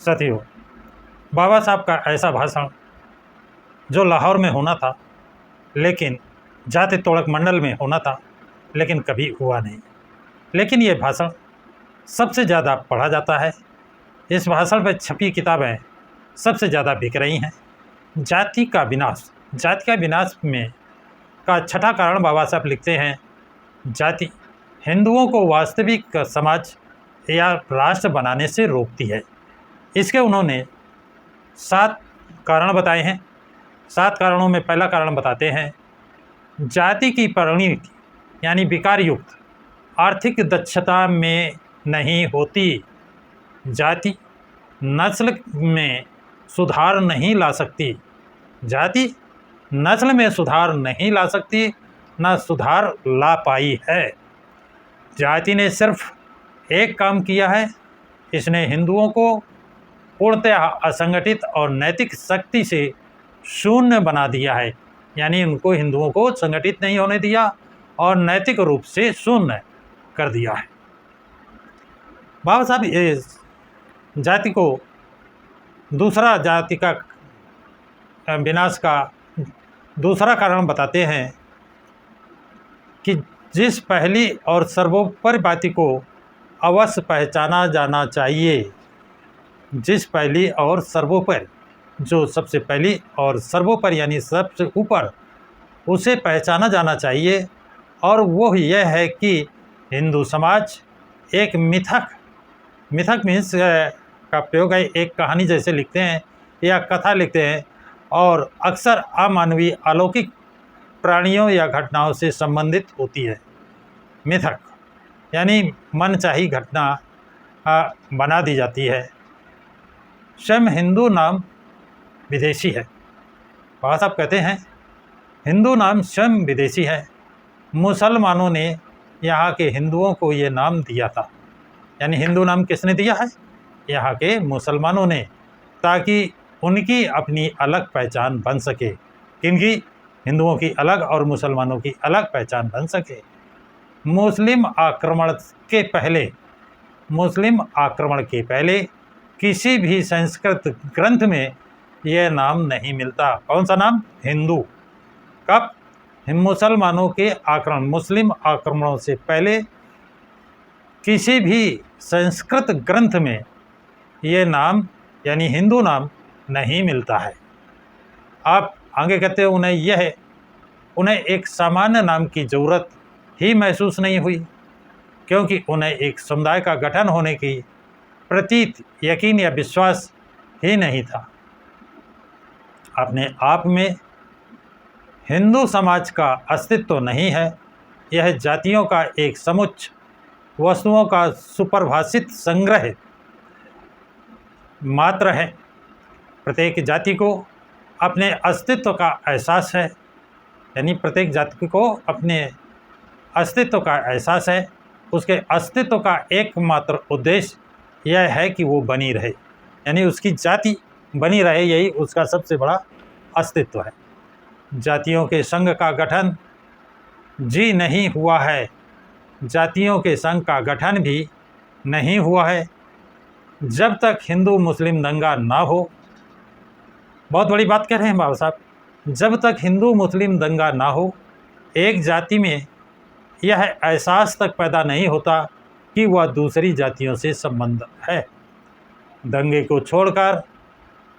साथियों, बाबा साहब का ऐसा भाषण जो लाहौर में होना था, लेकिन जाति तोड़क मंडल में होना था, लेकिन कभी हुआ नहीं। लेकिन ये भाषण सबसे ज़्यादा पढ़ा जाता है। इस भाषण पर छपी किताबें सबसे ज़्यादा बिक रही हैं। जाति का विनाश में का छठा कारण बाबा साहब लिखते हैं, जाति हिंदुओं को वास्तविक समाज या राष्ट्र बनाने से रोकती है। इसके उन्होंने 7 कारण बताए हैं। 7 कारणों में पहला कारण बताते हैं, जाति की परिणति यानी विकार युक्त आर्थिक दक्षता में नहीं होती। जाति नस्ल में सुधार नहीं ला सकती। जाति नस्ल में सुधार नहीं ला सकती, न सुधार ला पाई है। जाति ने सिर्फ एक काम किया है, इसने हिंदुओं को पूर्णतः असंगठित और नैतिक शक्ति से शून्य बना दिया है। यानी उनको हिंदुओं को संगठित नहीं होने दिया और नैतिक रूप से शून्य कर दिया है। बाबा साहब इस जाति को दूसरा जाति का विनाश का दूसरा कारण बताते हैं कि जिस पहली और सर्वोपरि बात को अवश्य पहचाना जाना चाहिए, जिस पहली और सर्वोपरि, जो सबसे पहली और सर्वोपरि यानी सबसे ऊपर, उसे पहचाना जाना चाहिए। और वो यह है कि हिंदू समाज एक मिथक मीन्स का प्रयोग है, एक कहानी जैसे लिखते हैं या कथा लिखते हैं, और अक्सर अमानवीय अलौकिक प्राणियों या घटनाओं से संबंधित होती है। मिथक यानी मनचाही घटना बना दी जाती है। स्वयं हिंदू नाम विदेशी है। बाबा साहब कहते हैं, हिंदू नाम स्वयं विदेशी है। मुसलमानों ने यहाँ के हिंदुओं को ये नाम दिया था। यानी हिंदू नाम किसने दिया है? यहाँ के मुसलमानों ने, ताकि उनकी अपनी अलग पहचान बन सके। किनकी? हिंदुओं की अलग और मुसलमानों की अलग पहचान बन सके। मुस्लिम आक्रमण के पहले किसी भी संस्कृत ग्रंथ में यह नाम नहीं मिलता। कौन सा नाम? हिंदू। कब? मुस्लिम आक्रमणों से पहले किसी भी संस्कृत ग्रंथ में ये नाम यानी हिंदू नाम नहीं मिलता है। आप आगे कहते हो, उन्हें एक सामान्य नाम की ज़रूरत ही महसूस नहीं हुई, क्योंकि उन्हें एक समुदाय का गठन होने की प्रतीत यकीन या विश्वास ही नहीं था। अपने आप में हिंदू समाज का अस्तित्व नहीं है। यह जातियों का एक समुच्चय, वस्तुओं का सुपरिभाषित संग्रह मात्र है। प्रत्येक जाति को अपने अस्तित्व का एहसास है। यानी प्रत्येक जाति को अपने अस्तित्व का एहसास है। उसके अस्तित्व का एकमात्र उद्देश्य यह है कि वो बनी रहे, यानी उसकी जाति बनी रहे, यही उसका सबसे बड़ा अस्तित्व है। जातियों के संघ का गठन जी नहीं हुआ है। जातियों के संघ का गठन भी नहीं हुआ है जब तक हिंदू मुस्लिम दंगा ना हो। बहुत बड़ी बात कह रहे हैं बाबा साहब। जब तक हिंदू मुस्लिम दंगा ना हो, एक जाति में यह एहसास तक पैदा नहीं होता कि वह दूसरी जातियों से संबंध है। दंगे को छोड़कर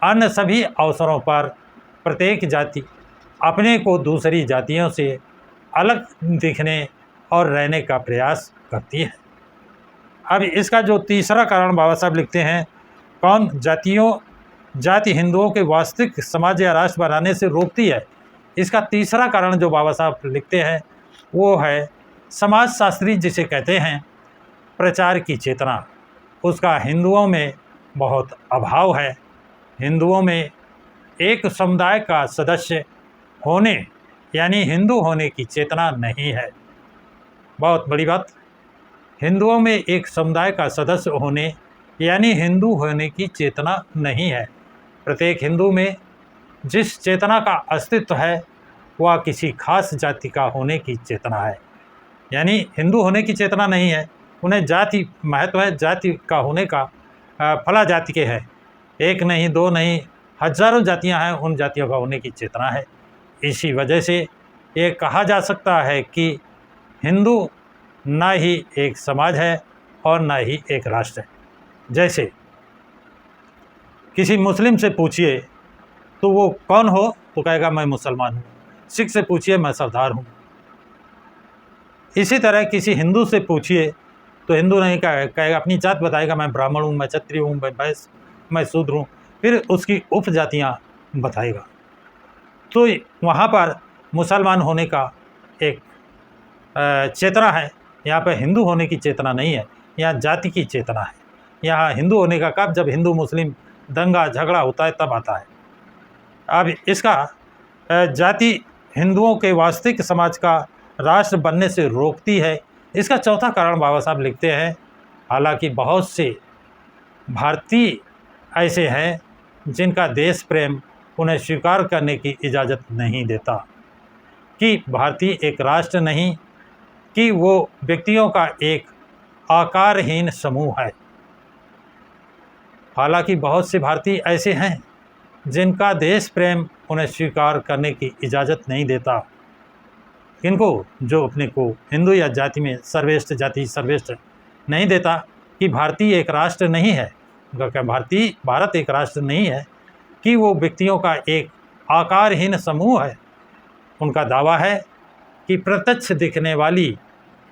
अन्य सभी अवसरों पर प्रत्येक जाति अपने को दूसरी जातियों से अलग दिखने और रहने का प्रयास करती है। अब इसका जो तीसरा कारण बाबा साहब लिखते हैं, कौन? जाति हिंदुओं के वास्तविक समाज या राष्ट्र बनाने से रोकती है। इसका तीसरा कारण जो बाबा साहब लिखते हैं वो है समाजशास्त्री जिसे कहते हैं प्रचार की चेतना। उसका हिंदुओं में बहुत अभाव है। हिंदुओं में एक समुदाय का सदस्य होने यानी हिंदू होने की चेतना नहीं है। बहुत बड़ी बात। हिंदुओं में एक समुदाय का सदस्य होने यानी हिंदू होने की चेतना नहीं है। प्रत्येक हिंदू में जिस चेतना का अस्तित्व है वह किसी खास जाति का होने की चेतना है। यानी हिंदू होने की चेतना नहीं है, उन्हें जाति महत्व है, जाति का होने का फला जाति के है, एक नहीं, दो नहीं, हज़ारों जातियां हैं, उन जातियों का होने की चेतना है। इसी वजह से ये कहा जा सकता है कि हिंदू ना ही एक समाज है और ना ही एक राष्ट्र है। जैसे किसी मुस्लिम से पूछिए तो वो कौन हो, तो कहेगा मैं मुसलमान हूँ। सिख से पूछिए मैं सरदार हूँ। इसी तरह किसी हिंदू से पूछिए तो हिंदू नहीं कहेगा, अपनी जात बताएगा, मैं ब्राह्मण हूँ, मैं क्षत्रिय हूँ, मैं वैश्य, मैं शूद्र हूँ, फिर उसकी उपजातियाँ बताएगा। तो वहाँ पर मुसलमान होने का एक चेतना है, यहाँ पर हिंदू होने की चेतना नहीं है, यहाँ जाति की चेतना है। यहाँ हिंदू होने का कब, जब हिंदू मुस्लिम दंगा झगड़ा होता है तब आता है। अब इसका जाति हिंदुओं के वास्तविक समाज का राष्ट्र बनने से रोकती है। इसका चौथा कारण बाबा साहब लिखते हैं, हालांकि बहुत से भारतीय ऐसे हैं जिनका देश प्रेम उन्हें स्वीकार करने की इजाज़त नहीं देता कि भारतीय एक राष्ट्र नहीं, कि वो व्यक्तियों का एक आकारहीन समूह है। हालांकि बहुत से भारतीय ऐसे हैं जिनका देश प्रेम उन्हें स्वीकार करने की इजाज़त नहीं देता, किनको, जो अपने को हिंदू या जाति में सर्वश्रेष्ठ जाति सर्वश्रेष्ठ नहीं देता, कि भारतीय एक राष्ट्र नहीं है, भारत एक राष्ट्र नहीं है, कि वो व्यक्तियों का एक आकारहीन समूह है। उनका दावा है कि प्रत्यक्ष दिखने वाली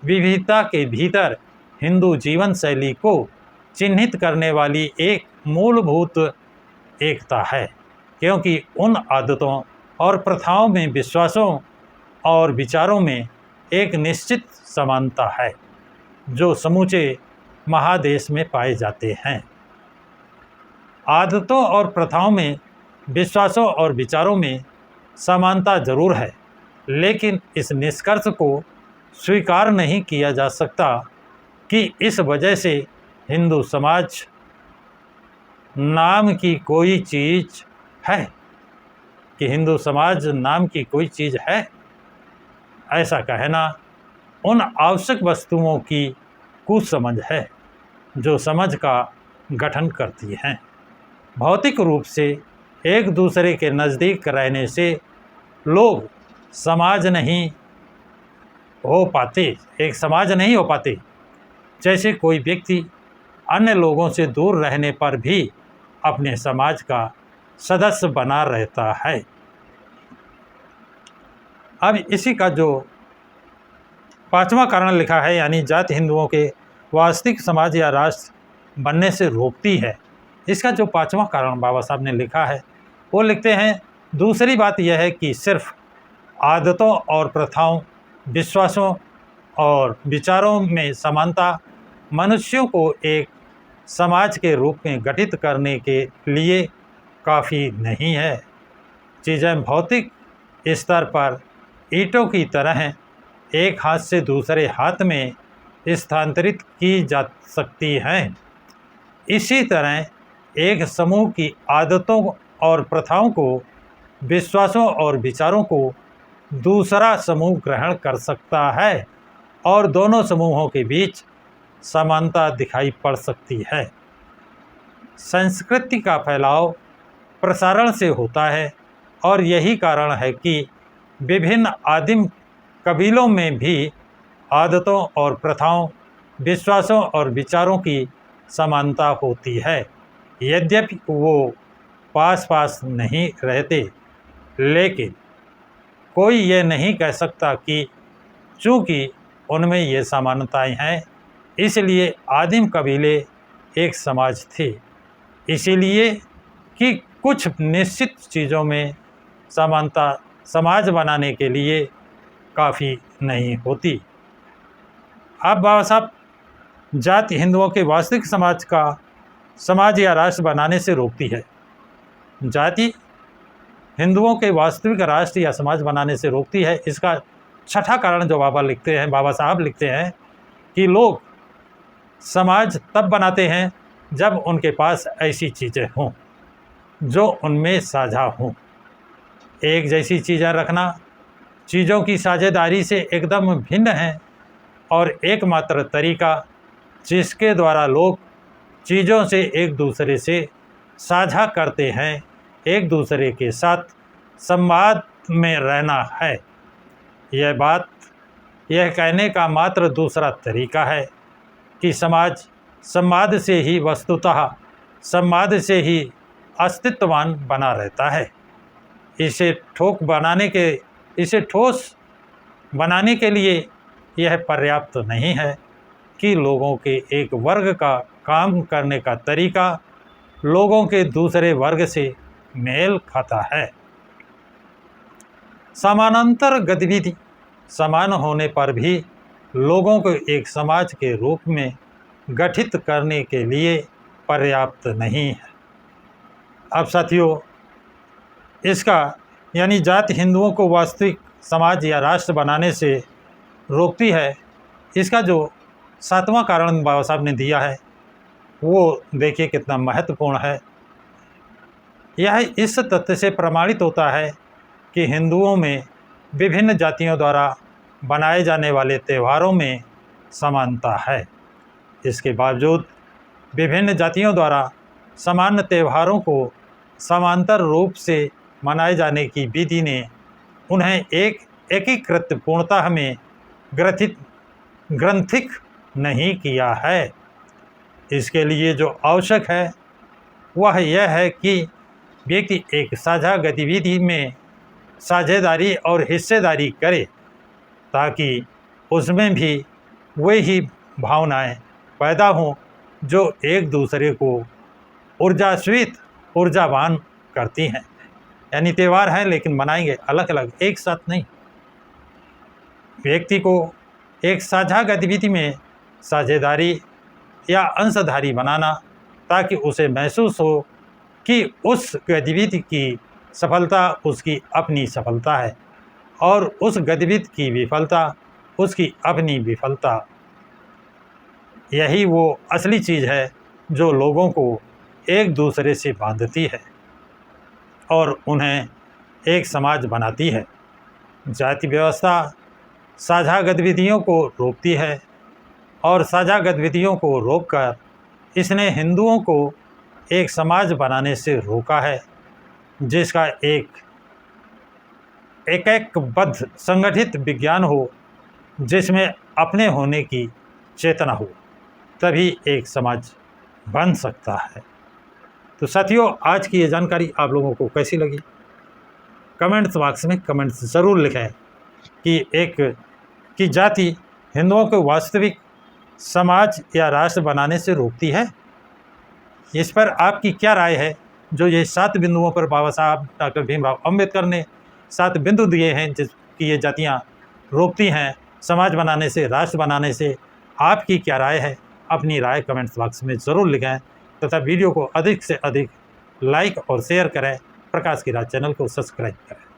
विविधता के भीतर हिंदू जीवन शैली को चिन्हित करने वाली एक मूलभूत एकता है, क्योंकि उन आदतों और प्रथाओं में, विश्वासों और विचारों में एक निश्चित समानता है जो समूचे महादेश में पाए जाते हैं। आदतों और प्रथाओं में, विश्वासों और विचारों में समानता जरूर है, लेकिन इस निष्कर्ष को स्वीकार नहीं किया जा सकता कि इस वजह से हिंदू समाज नाम की कोई चीज़ है, कि हिंदू समाज नाम की कोई चीज़ है। ऐसा कहना उन आवश्यक वस्तुओं की कुसमझ है जो समझ का गठन करती हैं। भौतिक रूप से एक दूसरे के नज़दीक रहने से लोग समाज नहीं हो पाते, एक समाज नहीं हो पाते। जैसे कोई व्यक्ति अन्य लोगों से दूर रहने पर भी अपने समाज का सदस्य बना रहता है। अब इसी का जो पांचवा कारण लिखा है, यानी जाति हिंदुओं के वास्तविक समाज या राष्ट्र बनने से रोकती है, इसका जो पांचवा कारण बाबा साहब ने लिखा है वो लिखते हैं, दूसरी बात यह है कि सिर्फ आदतों और प्रथाओं, विश्वासों और विचारों में समानता मनुष्यों को एक समाज के रूप में गठित करने के लिए काफ़ी नहीं है। चीज़ें भौतिक स्तर पर ईंटों की तरह एक हाथ से दूसरे हाथ में स्थानांतरित की जा सकती हैं। इसी तरह एक समूह की आदतों और प्रथाओं को, विश्वासों और विचारों को दूसरा समूह ग्रहण कर सकता है और दोनों समूहों के बीच समानता दिखाई पड़ सकती है। संस्कृति का फैलाव प्रसारण से होता है और यही कारण है कि विभिन्न आदिम कबीलों में भी आदतों और प्रथाओं, विश्वासों और विचारों की समानता होती है, यद्यपि वो पास पास नहीं रहते। लेकिन कोई ये नहीं कह सकता कि चूँकि उनमें ये समानताएं हैं इसलिए आदिम कबीले एक समाज थे, इसीलिए कि कुछ निश्चित चीज़ों में समानता समाज बनाने के लिए काफ़ी नहीं होती। अब बाबा साहब जाति हिंदुओं के वास्तविक समाज या राष्ट्र बनाने से रोकती है। जाति हिंदुओं के वास्तविक राष्ट्र या समाज बनाने से रोकती है। इसका छठा कारण जो बाबा साहब लिखते हैं कि लोग समाज तब बनाते हैं जब उनके पास ऐसी चीज़ें हों जो उनमें साझा हों। एक जैसी चीज़ें रखना चीज़ों की साझेदारी से एकदम भिन्न है और एकमात्र तरीका जिसके द्वारा लोग चीज़ों से एक दूसरे से साझा करते हैं, एक दूसरे के साथ संवाद में रहना है। यह बात यह कहने का मात्र दूसरा तरीका है कि समाज संवाद से ही वस्तुतः संवाद से ही अस्तित्ववान बना रहता है। इसे ठोस बनाने के लिए यह पर्याप्त नहीं है कि लोगों के एक वर्ग का काम करने का तरीका लोगों के दूसरे वर्ग से मेल खाता है। समानांतर गतिविधि समान होने पर भी लोगों को एक समाज के रूप में गठित करने के लिए पर्याप्त नहीं है। अब साथियों, इसका यानी जाति हिंदुओं को वास्तविक समाज या राष्ट्र बनाने से रोकती है, इसका जो 7वां कारण बाबा साहब ने दिया है वो देखिए कितना महत्वपूर्ण है। यह इस तथ्य से प्रमाणित होता है कि हिंदुओं में विभिन्न जातियों द्वारा बनाए जाने वाले त्योहारों में समानता है। इसके बावजूद विभिन्न जातियों द्वारा समान त्योहारों को समांतर रूप से मनाए जाने की विधि ने उन्हें एक एकीकृत पूर्णता में ग्रंथिक नहीं किया है। इसके लिए जो आवश्यक है वह यह है कि व्यक्ति एक साझा गतिविधि में साझेदारी और हिस्सेदारी करे, ताकि उसमें भी वही भावनाएं पैदा हों जो एक दूसरे को ऊर्जावान करती हैं। यानी त्यौहार हैं लेकिन मनाएंगे अलग अलग, एक साथ नहीं। व्यक्ति को एक साझा गतिविधि में साझेदारी या अंशधारी बनाना, ताकि उसे महसूस हो कि उस गतिविधि की सफलता उसकी अपनी सफलता है और उस गतिविधि की विफलता उसकी अपनी विफलता। यही वो असली चीज़ है जो लोगों को एक दूसरे से बांधती है और उन्हें एक समाज बनाती है। जाति व्यवस्था साझा गतिविधियों को रोकती है और साझा गतिविधियों को रोककर इसने हिंदुओं को एक समाज बनाने से रोका है, जिसका एकबद्ध संगठित विज्ञान हो, जिसमें अपने होने की चेतना हो, तभी एक समाज बन सकता है। तो साथियों, आज की ये जानकारी आप लोगों को कैसी लगी? कमेंट्स बॉक्स में कमेंट्स ज़रूर लिखें कि जाति हिंदुओं को वास्तविक समाज या राष्ट्र बनाने से रोकती है। इस पर आपकी क्या राय है? जो ये 7 बिंदुओं पर बाबा साहब डॉक्टर भीमराव अंबेडकर ने 7 बिंदु दिए हैं जिसकी ये जातियाँ रोकती हैं समाज बनाने से, राष्ट्र बनाने से, आपकी क्या राय है? अपनी राय कमेंट्स बॉक्स में ज़रूर लिखें तथा वीडियो को अधिक से अधिक लाइक और शेयर करें। प्रकाश की राह चैनल को सब्सक्राइब करें।